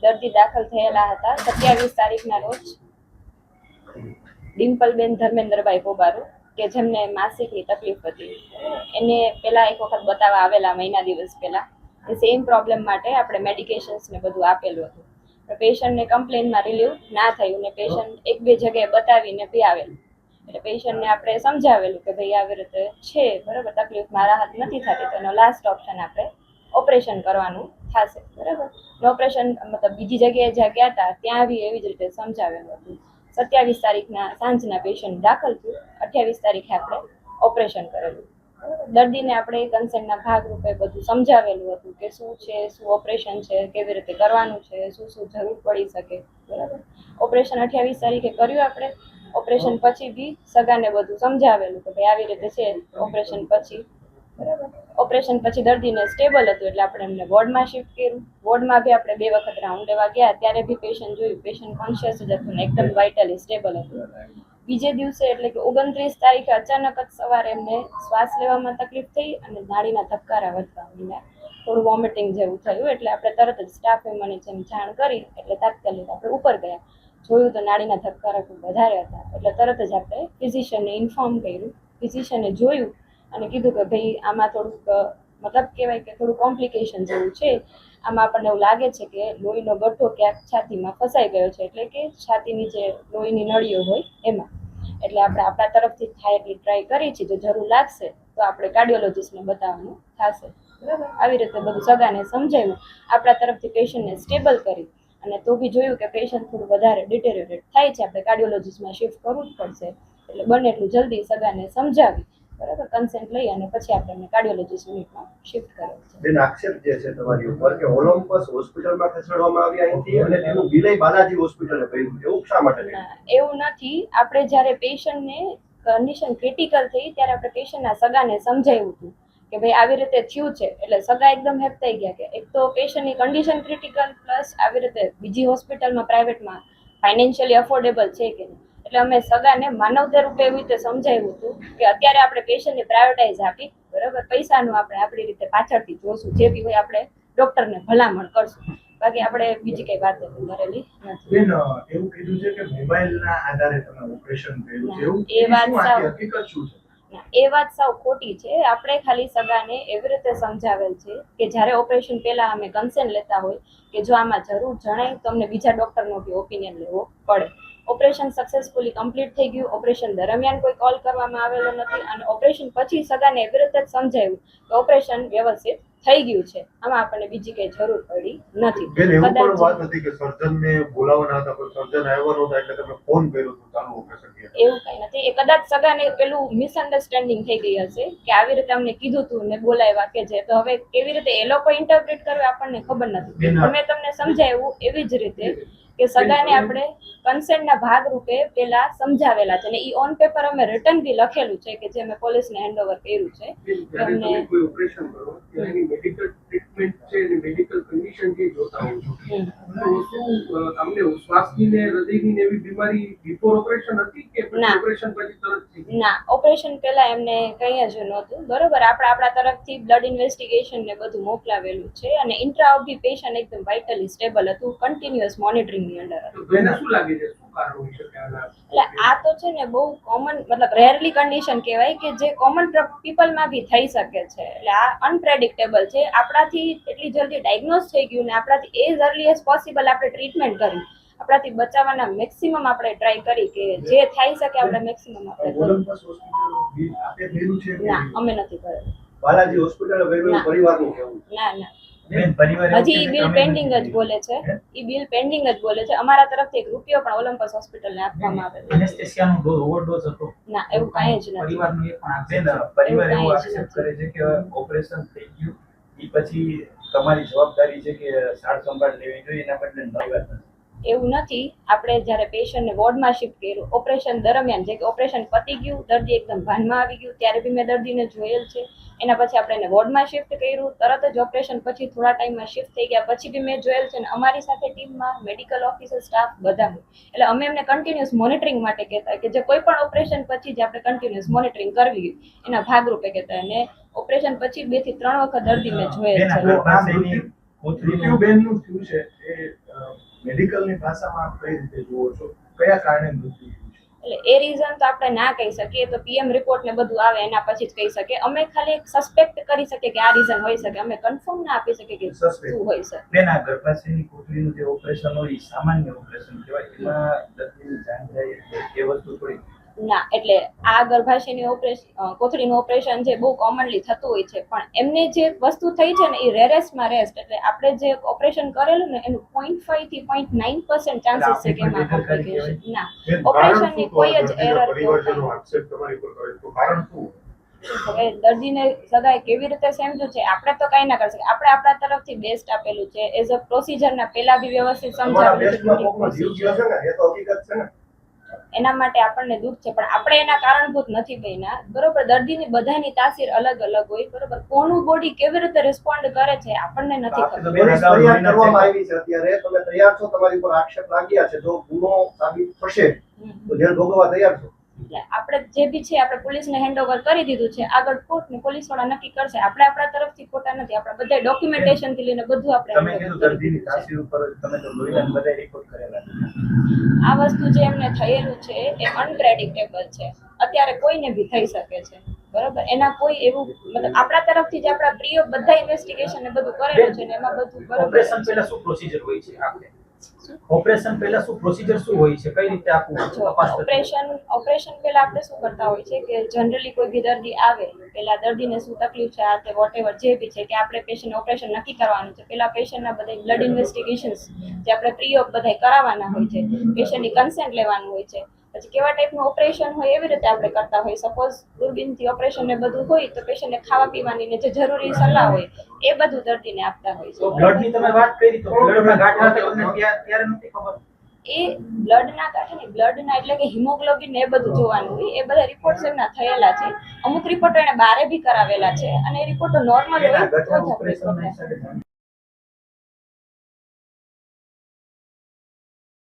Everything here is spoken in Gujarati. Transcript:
દર્દી દાખલ થયેલા હતા 27 તારીખના રોજ ડિમ્પલબેન ધર્મેન્દ્રભાઈ પોબારો કે જેમને માસિકની તકલીફ હતી. એને પહેલા એક વખત બતાવવા આવેલા મહિના દિવસ પહેલા. એ સેમ પ્રોબ્લેમ માટે આપણે મેડિકેશન્સ ને બધું આપેલું હતું. પેશન્ટને કમ્પ્લેનમાં રિલીવ ના થયું ને પેશન્ટ એક બે જગ્યાએ બતાવીને બી આવેલું. એટલે પેશન્ટને આપણે સમજાવેલું કે ભાઈ આવી રીતે છે, બરાબર, તકલીફમાં રાહત નથી થતી, તો એનો લાસ્ટ ઓપ્શન આપણે ઓપરેશન કરવાનું થશે, બરાબર. ઓપરેશન મતલબ બીજી જગ્યાએ જ્યાં ગયા હતા ત્યાં બી એવી જ રીતે સમજાવેલું હતું. 27 તારીખના સાંજના પેશન્ટ દાખલ થયું, 28 તારીખે આપણે ઓપરેશન કરેલું. દર્દીને આપણે કન્સેન્ટના ભાગરૂપે બધું સમજાવેલું હતું કે શું છે, શું ઓપરેશન છે, કેવી રીતે કરવાનું છે, શું શું જરૂર પડી શકે, બરાબર. ઓપરેશન 28 તારીખે કર્યું આપણે. ઓપરેશન પછી બી સગાને બધું સમજાવેલું કે ભાઈ આવી રીતે છે ઓપરેશન પછી, બરાબર. ઓપરેશન પછી દર્દીને સ્ટેબલ હતું એટલે આપણે એમને વોર્ડમાં શિફ્ટ કર્યું. વોર્ડમાં બી આપણે 2 વખત રાઉન્ડ લેવા ગયા, ત્યારે બી પેશન્ટ જોયું, પેશન્ટ કોન્શિયસ જ હતું ને એકદમ વાઇટલી સ્ટેબલ હતું. બીજે દિવસે એટલે કે 29 તારીખે અચાનક જ સવારે એમને શ્વાસ લેવામાં તકલીફ થઈ અને નાડીના ધબકારા વધવા માંડ્યા, થોડું વોમિટિંગ જેવું થયું. એટલે આપણે તરત જ સ્ટાફે મને જેમ જાણ કરી એટલે તાત્કાલિક આપણે ઉપર ગયા. જોયું તો નાડીના ધબકારા ખૂબ વધારે હતા. એટલે તરત જ આપણે ફિઝિશિયનને ઇન્ફોર્મ કર્યું. ફિઝિશિયને જોયું અને કીધું કે ભાઈ આમાં થોડુંક મતલબ કહેવાય કે થોડું કોમ્પ્લિકેશન જેવું છે. આમાં આપણને એવું લાગે છે કે લોહીનો ગઠ્ઠો ક્યાંક છાતીમાં ફસાઈ ગયો છે, એટલે કે છાતીની જે લોહીની નળીઓ હોય એમાં. એટલે આપણે આપણા તરફથી થાય એટલી ટ્રાય કરી છે. જો જરૂર લાગશે તો આપણે કાર્ડિયોલોજિસ્ટને બતાવવાનું થશે, બરાબર. આવી રીતે બધું સગાને સમજાવ્યું, આપણા તરફથી પેશન્ટને સ્ટેબલ કરી. અને તો બી જોયું કે પેશન્ટ થોડું વધારે ડિટેરિયોરેટ થાય છે, આપણે કાર્ડિયોલોજિસ્ટમાં શિફ્ટ કરવું જ પડશે. એટલે બને એટલું જલ્દી સગાને સમજાવી, બરાબર, કન્સેન્ટ લઈ અને પછી આપણે એમને કાર્ડિયોલોજિસ્ટ યુનિટમાં શિફ્ટ કર્યો છે. બેન, આક્ષેપ જે છે તમારી ઉપર કે ઓલિમ્પસ હોસ્પિટલમાં ખસેડવામાં આવી અહીંથી અને તેનું વિલય બાલાજી હોસ્પિટલે કર્યું, એવું શા માટે? એવું નથી. આપણે જ્યારે પેશન્ટને કન્ડિશન ક્રિટિકલ થઈ ત્યારે આપણે પેશન્ટના સગાને સમજાવ્યું હતું કે ભાઈ આવી રીતે થયું છે. એટલે સગા એકદમ હેપ થઈ ગયા કે એક તો પેશન્ટની કન્ડિશન ક્રિટિકલ પ્લસ આવી રીતે બીજી હોસ્પિટલમાં પ્રાઇવેટમાં ફાઇનાન્શિયલી અફોર્ડેબલ છે કે નહીં. એટલે અમે સગાને માનવતા રૂપે એવી રીતે સમજાવ્યું હતું કે અત્યારે આપણે પેશન્ટને પ્રાયોરિટાઇઝ આપી, બરાબર, પૈસાનું આપણે આપણી રીતે પાછળથી જોશું, જે બી હોય આપણે ડોક્ટરને ભલામણ કરશું, બાકી આપણે બીજી કઈ વાત કરેલી નથી. બેન, એવું કીધું છે કે મોબાઈલના આધારે તમે ઓપરેશન કર્યું છે, એવું એ વાત સાવ હકીકત શું છે? એ વાત સાવ ખોટી છે. આપણે ખાલી સગાને એવી રીતે સમજાવેલ છે કે જ્યારે ઓપરેશન પહેલા અમે કન્સેન્ટ લેતા હોય કે જો આમાં જરૂર જણાય તો અમને બીજા ડોક્ટરનો બી ઓપિનિયન લેવો પડે. ઓપરેશન સક્સેસફુલી કમ્પ્લીટ થઈ ગયું. ઓપરેશન દરમિયાન કોઈ કોલ કરવામાં આવેલો નથી અને ઓપરેશન પછી સગાને એવી રીતે જ સમજાવ્યું કે ઓપરેશન વ્યવસ્થિત થઈ ગયું છે, આમાં આપણને બીજી કઈ જરૂર પડી નથી. બેન, એવું પણ વાત હતી કે સર્જનને બોલાવવાના હતા પણ સર્જન આવ્યો નહોતા એટલે તમે ફોન કર્યો તો ચાલુ ઓપરેશન થયું. એવું કઈ નથી. એ કદાચ સગાને પેલું મિસઅન્ડરસ્ટેન્ડિંગ થઈ ગઈ હશે કે આવી રીતે અમને કીધું તું ને બોલાવ્યા કે છે, તો હવે કેવી રીતે એ લોકો ઇન્ટરપ્રિટ કરવે આપણને ખબર નથી. અમે તમને સમજાવ્યું એવી જ રીતે કે સગાને આપણે કન્સેન્ટના ભાગરૂપે પેલા સમજાવેલા છે અને ઈ ઓન પેપર અમે રિટર્ન બી લખેલું છે કે જે અમે પોલીસને હેન્ડઓવર કર્યું છે. તમને કોઈ ઓપરેશન કરો એની મેડિકલ ટ્રીટમેન્ટ છે અને મેડિકલ કન્ડિશન જે જોતા હોવ છો, તો શું તમને શ્વાસની ને હૃદયની ને એવી બીમારી બિફોર ઓપરેશન હતી કે ઓપરેશન પછી તરત? ના, ઓપરેશન પહેલા એમને કંઈ જ નહોતું, બરોબર. આપણા તરફથી બ્લડ ઇન્વેસ્ટિગેશન ને બધું મોકલાવેલું છે અને ઇન્ટ્રાઓપી પેશન્ટ એકદમ વાઇટલી સ્ટેબલ હતું, કન્ટિન્યુઅસ મોનિટરિંગની અંડર હતું. તમને શું લાગે છે શું કારણ હોઈ શકે આના? એટલે આ તો છે ને બહુ કોમન, મતલબ રેરલી કન્ડિશન કહેવાય કે જે કોમન પીપલમાં બી થઈ શકે છે. એટલે આ અનપ્રેડિક્ટેબલ છે. આપણાથી એટલી જલ્દી ડાયગ્નોઝ થઈ ગયું ને આપણાથી એઝ અર્લી એઝ પોસિબલ આપણે ટ્રીટમેન્ટ કરી, આપણાથી બચાવવાના મેક્સિમમ આપણે ટ્રાય કરી કે જે થઈ શકે આપણે મેક્સિમમ આપણે કરી. ના, અમે નથી કરેલું. બાલાજી હોસ્પિટલ પરિવારનું કહેવું. ના ના, હજી ઈ બિલ પેન્ડિંગ જ બોલે છે. ઈ બિલ પેન્ડિંગ જ બોલે છે. અમારા તરફથી 1 રૂપિયો પણ ઓલિમ્પસ હોસ્પિટલને આપવામાં આવેલો. એનેસ્થેસિયાનો ડોઝ ઓવરડોઝ હતો. ના, એવું કાંઈ જ નથી. પરિવારનું એ પણ પરિવાર એવો આક્ષેપ કરે છે કે ઓપરેશન થઈ ગયું એ પછી તમારી જવાબદારી છે કે સાર સંભાળ લેવી જોઈએ, એના બદલે નવી વાત નથી. એવું નથી. આપણે જ્યારે પેશન્ટને વોર્ડમાં શિફ્ટ કર્યું, ઓપરેશન દરમિયાન જે કે ઓપરેશન પતી ગયું, દર્દી એકદમ ભાનમાં આવી ગયું, ત્યારે બી મેં દર્દીને જોયેલ છે. એના પછી આપણે એને વોર્ડમાં શિફ્ટ કર્યું, તરત જ ઓપરેશન પછી થોડા ટાઈમમાં શિફ્ટ થઈ ગયા પછી બી મેં જોયેલ છે. અને અમારી સાથે ટીમમાં મેડિકલ ઓફિસર સ્ટાફ બધા હોય, એટલે અમે એમને કન્ટિન્યુઅસ મોનિટરિંગ માટે કહેતા કે જે કોઈ પણ ઓપરેશન પછી જે આપણે કન્ટિન્યુઅસ મોનિટરિંગ કરવી એના ભાગરૂપે કહેતા. અને ઓપરેશન પછી 2 થી 3 વખત દર્દી મેં જોયેલ છે. બેનનું થયું છે એ મેડિકલની ભાષામાં આપ કઈ રીતે જુઓ છો, કયા કારણે મૃત્યુ થયું છે? એટલે એ રીઝન તો આપણે ના કહી શકીએ, તો પીએમ રિપોર્ટ ને બધું આવે એના પછી જ કહી શકીએ. અમે ખાલી એક સસ્પેક્ટ કરી શકીએ કે આ રીઝન હોઈ શકે, અમે કન્ફર્મ ના આપી શકીએ કે Suspect. શું હોઈ શકે. બેન, આ ગર્ભાશયની કોથળીનું જે ઓપરેશન હોય એ સામાન્ય ઓપરેશન કહેવાય. એમાં દર્દીની જાન જાય એટલે એ વસ્તુ થોડી ના, એટલે આ ગર્ભાશયની કોથળીનું ઓપરેશન જે બહુ કોમનલી થતું હોય છે, પણ એમને જે વસ્તુ થઈ છે ને એ રેરેસ્ટમાં રેસ્ટ, એટલે આપણે જે ઓપરેશન કરેલું ને એનું 0.5 થી 0.9% ચાન્સીસ છે કે એમાં કોમ્પ્લિકેશન ના, ઓપરેશનની કોઈ જ એરર પરિવારજનો આક્ષેપ તમારી પર કરે તો કારણ શું? હવે દર્દીને સગાઈ કેવી રીતે સમજ્યું છે આપણે તો કઈ ના કરી શકીએ. આપણે આપણા તરફથી બેસ્ટ આપેલું છે, એઝ અ પ્રોસિજરના પહેલા બી વ્યવસ્થિત તમારા સમજાવેલું છે બેસ્ટમાં પૂરી કોકનો જીવ procedure. ગયો છે ને, એ તો હકીકત છે ને. એના માટે આપણને દુઃખ છે, પણ આપણે એના કારણભૂત નથી બન્યા. બરોબર, દર્દીની બધાની તાસીર અલગ અલગ હોય. બરોબર, કોનું બોડી કેવી રીતે રિસ્પોન્ડ કરે છે આપણને નથી આપણે ખબર. તો પોલીસ ફરિયાદ કરવામાં આવી છે અત્યારે, તમે તૈયાર છો? તમારી ઉપર આક્ષેપ લાગ્યા છે, જો ગુનો સાબિત થશે તો જેલ ભોગવવા તૈયાર છો? એટલે આપણે જે બી છે આપણે પોલીસને હેન્ડઓવર કરી દીધું છે. આગળ કોર્ટ ને પોલીસ વાળા નક્કી કરશે. આપણે આપણા તરફથી ખોટા નથી, આપણે બધા ડોક્યુમેન્ટેશન થી લઈને બધું આપણે તમે handover કીધું કરી દર્દીની દીધું છે. તાસીર ઉપર તમે તો લોહીના બધા રિપોર્ટ કરેલા છે. આ વસ્તુ જે એમને થયેલું છે એ અનપ્રેડિક્ટેબલ છે. અત્યારે કોઈને બી થઈ શકે છે. બરોબર, એના કોઈ એવું મતલબ આપણા તરફથી જે આપણા પ્રિય બધા ઇન્વેસ્ટિગેશન ને બધું કરેલું છે ને એમાં બધું બરોબર ઓપરેશન પહેલા શું પ્રોસિજર હોય છે આપણે? ઓપરેશન પહેલા શું પ્રોસિજર શું હોય છે, કઈ રીતે આખું જો તપાસ થતી હોય? ઓપરેશન પહેલા આપણે શું કરતા હોય છે કે જનરલી કોઈ બી દર્દી આવે પહેલા દર્દીને શું તકલીફ છે આ તે વોટેવર જે બી છે કે આપણે પેશન્ટ ઓપરેશન નક્કી કરવાનું છે. પહેલા પેશન્ટના બધા બ્લડ ઇન્વેસ્ટિગેશન્સ જે આપણે પ્રી ઓપ બધા કરાવવાના હોય છે, પેશન્ટની કન્સેન્ટ લેવાનું હોય છે. પછી કેવા ટાઈપનું ઓપરેશન હોય એવી રીતે આપણે કરતા હોય. સપોઝ દૂરબીનથી ઓપરેશન ને બધું હોય તો પેશન્ટને ખાવા પીવાની ને જે જરૂરી સલાહ હોય એ બધું દર્દીને આપતા હોય તો છે. બ્લડ ની તમે વાત કરી તો બ્લડમાં ગાંઠ હતા તમને ત્યારે નથી ખબર? એ બ્લડના કારણે નહીં, બ્લડના એટલે કે હિમોગ્લોબિન ને એ બધું જોવાનું હોય. એ બધા રિપોર્ટ્સ એમના થયેલા છે. અમુક રિપોર્ટો એને બારે બી કરાવેલા છે અને એ રિપોર્ટો નોર્મલ હોય તો જ આપણે ઓપરેશન કરતા.